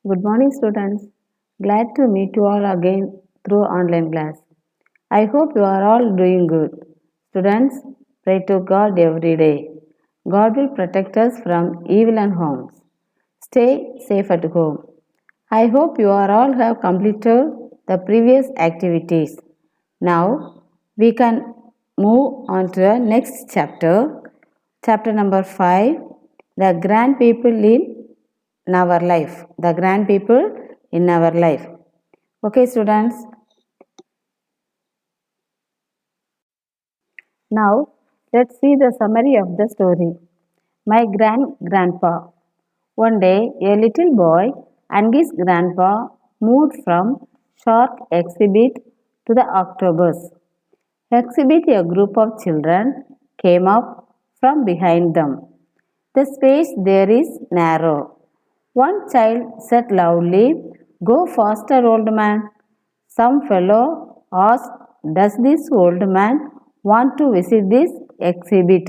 Good morning, students. Glad to meet you all again through online class. I hope you are all doing good. Students, pray to God every day. God will protect us from evil and harms. Stay safe at home. I hope you are all have completed the previous activities. Now we can move on to the next chapter. Chapter number 5, the grand people in our life. The grand people in our life. Okay, students. Now let's see the summary of the story. My grandpa. One day, a little boy and his grandpa moved from shark exhibit to the octopus exhibit. A group of children came up from behind them. The space there is narrow. One child said loudly, "Go faster, old man." Some fellow asked, "Does this old man want to visit this exhibit?"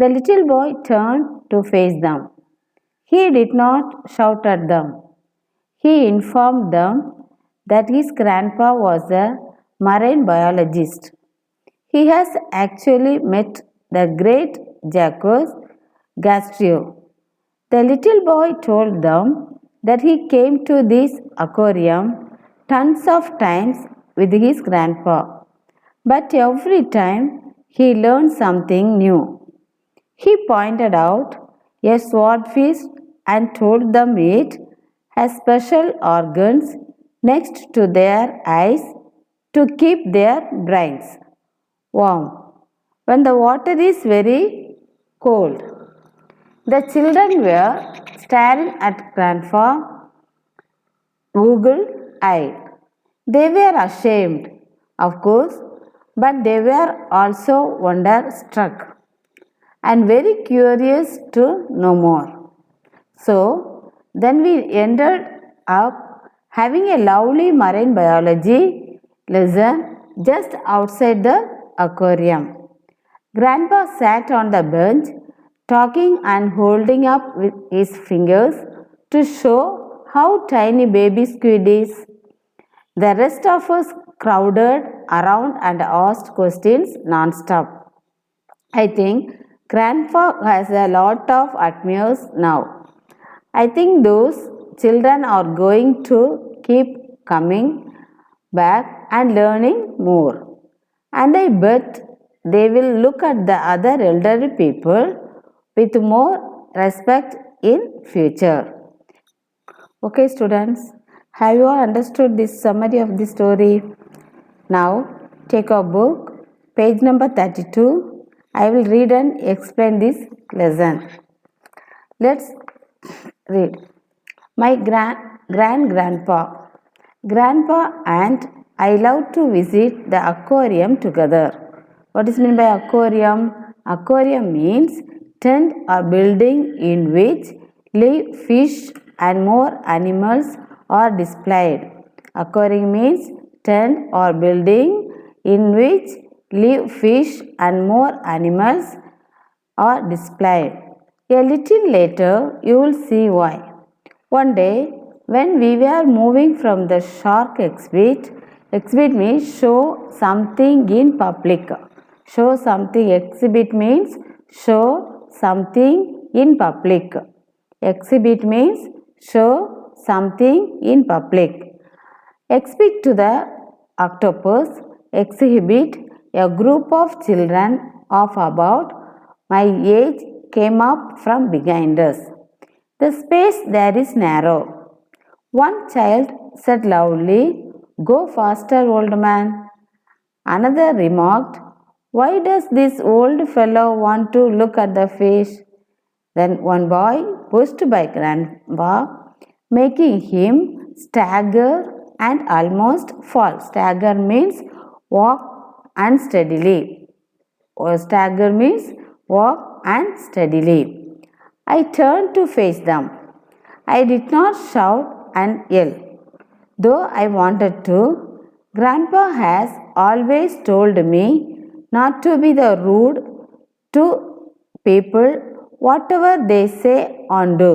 The little boy turned to face them. He did not shout at them. He informed them that his grandpa was a marine biologist. He has actually met the great Jacques Cousteau. The little boy told them that he came to this aquarium tons of times with his grandpa, but every time he learned something new. He pointed out a swordfish and told them it has special organs next to their eyes to keep their brains warm when the water is very cold. The children were staring at Grandpa Google eyed. They were ashamed, of course, but they were also wonder-struck and very curious to know more. So, then we ended up having a lovely marine biology lesson just outside the aquarium. Grandpa sat on the bench, talking and holding up with his fingers to show how tiny baby squid is. The rest of us crowded around and asked questions non-stop. I think Grandpa has a lot of admirers now. I think those children are going to keep coming back and learning more. And I bet they will look at the other elderly people with more respect in future. Okay, students, have you all understood this summary of the story? Now, take a book, page number 32. I will read and explain this lesson. Let's read. My grandpa. Grandpa and I love to visit the aquarium together. What is meant by aquarium? Aquarium means tent or building in which live fish and more animals are displayed. Aquarium means tent or building in which live fish and more animals are displayed. A little later, you will see why. One day, when we were moving from the shark exhibit means show something in public. Show something, exhibit means show something in public. Exhibit means show something in public. Exhibit to the octopus exhibit, a group of children of about my age came up from behind us. The space there is narrow. One child said loudly, "Go faster, old man." Another remarked, "Why does this old fellow want to look at the fish?" Then one boy pushed by Grandpa, making him stagger and almost fall. Stagger means walk unsteadily. Or stagger means walk unsteadily. I turned to face them. I did not shout and yell, though I wanted to. Grandpa has always told me not to be the rude to people, whatever they say or do.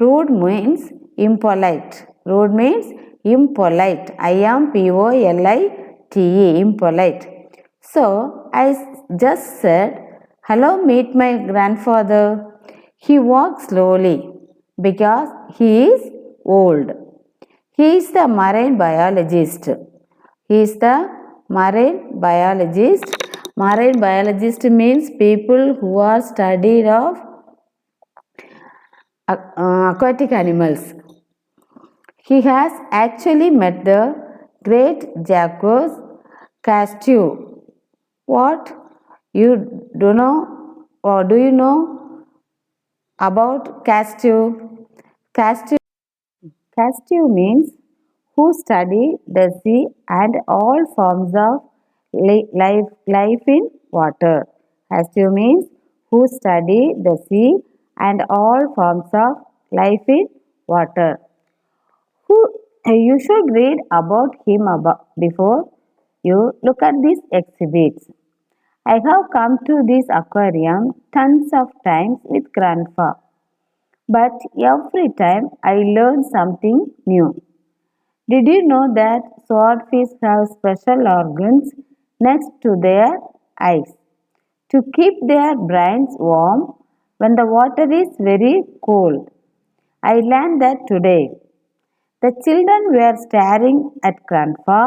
Rude means impolite. Rude means impolite. IMPOLITE, impolite. So I just said, "Hello, meet my grandfather." He walks slowly because he is old. He is the marine biologist. He is the marine biologist. Marine biologist means people who are studied of aquatic animals. He has actually met the great Jacques Cousteau. What you do know or do you know about Cousteau? Cousteau means who study the sea and all forms of life in water. Cousteau means who study the sea and all forms of life in water. Who you should read about him before you look at these exhibits. I have come to this aquarium tons of times with grandpa, but every time I learn something new. Did you know that swordfish have special organs next to their eyes to keep their brains warm when the water is very cold? I learned that today. The children were staring at grandpa,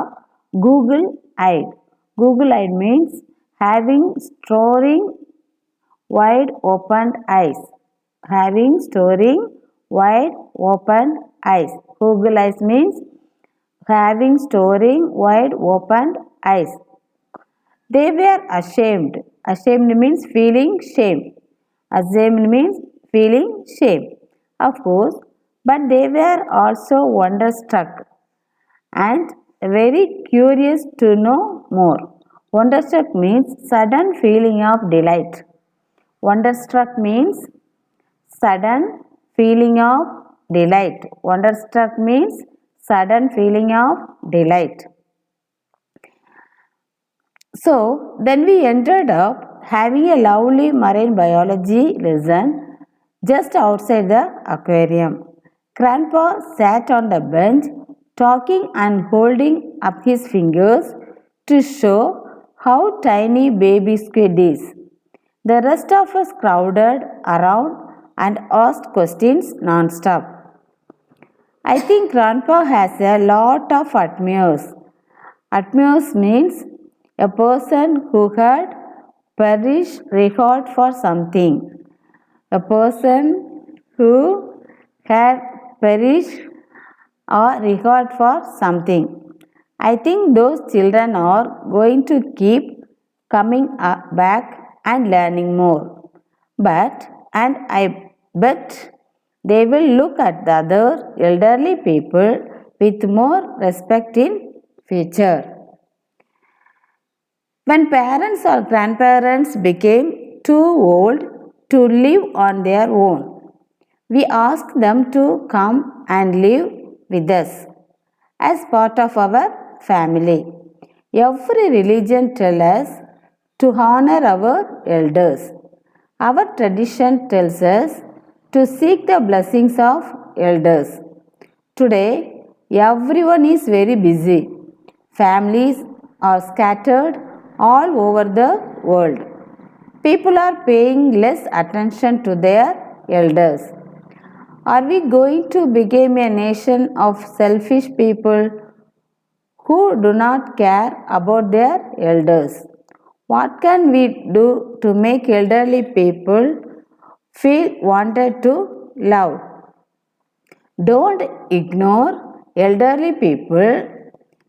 Google eyed. Google eyed means having storing wide opened eyes. Having storing wide opened eyes. Google eyes means having storing wide opened eyes. They were ashamed. Ashamed means feeling shame. Ashamed means feeling shame. Of course, but they were also wonderstruck and very curious to know more. Wonderstruck means sudden feeling of delight. Wonderstruck means sudden feeling of delight. Wonderstruck means sudden feeling of delight. So then we ended up having a lovely marine biology lesson just outside the aquarium. Grandpa sat on the bench talking and holding up his fingers to show how tiny baby squid is. The rest of us crowded around and asked questions non-stop. I think Grandpa has a lot of admirers. Admirers means a person who had perished regard for something. A person who had perished or regard for something. I think those children are going to keep coming back and learning more. And I bet they will look at the other elderly people with more respect in future. When parents or grandparents became too old to live on their own, we asked them to come and live with us as part of our family. Every religion tells us to honor our elders. Our tradition tells us to seek the blessings of elders. Today, everyone is very busy. Families are scattered all over the world. People are paying less attention to their elders. Are we going to become a nation of selfish people who do not care about their elders? What can we do to make elderly people feel wanted to love? Don't ignore elderly people.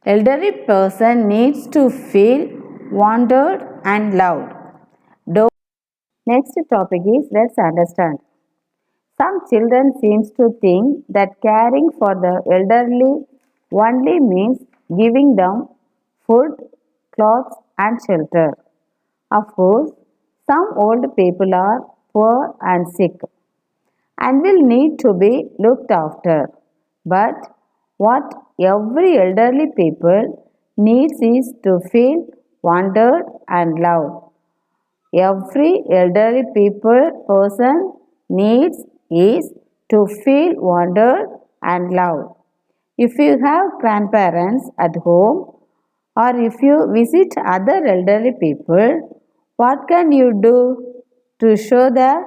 Elderly person needs to feel wanted and loved. Don't. Next topic is let's understand. Some children seems to think that caring for the elderly only means giving them food, clothes and shelter. Of course, some old people are poor and sick and will need to be looked after. But what every elderly people needs is to feel wanted and loved. Every elderly person needs is to feel wanted and love. If you have grandparents at home or if you visit other elderly people, what can you do to show that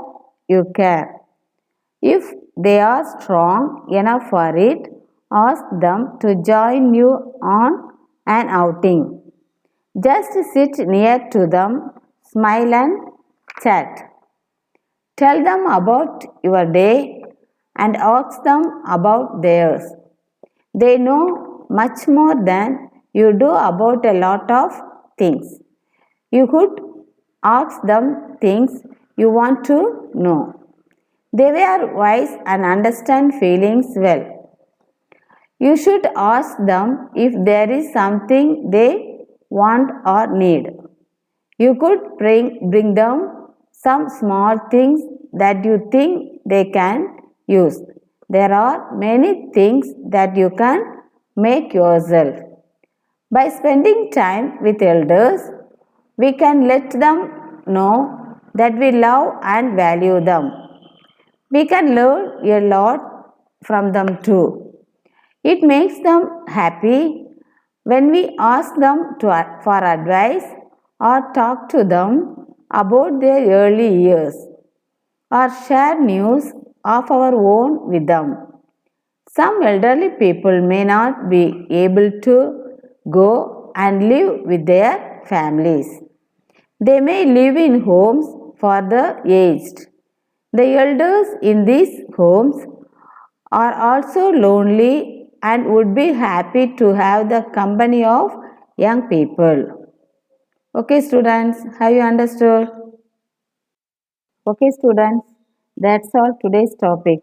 you care? If they are strong enough for it, ask them to join you on an outing. Just sit near to them, smile and chat. Tell them about your day and ask them about theirs. They know much more than you do about a lot of things. You could ask them things you want to know. They were wise and understand feelings well. You should ask them if there is something they want or need. You could bring them some small things that you think they can use. There are many things that you can make yourself. By spending time with elders, we can let them know that we love and value them. We can learn a lot from them too. It makes them happy when we ask them for advice or talk to them about their early years or share news of our own with them. Some elderly people may not be able to go and live with their families. They may live in homes for the aged. The elders in these homes are also lonely and would be happy to have the company of young people. Okay, students, have you understood? Okay, students, that's all today's topic.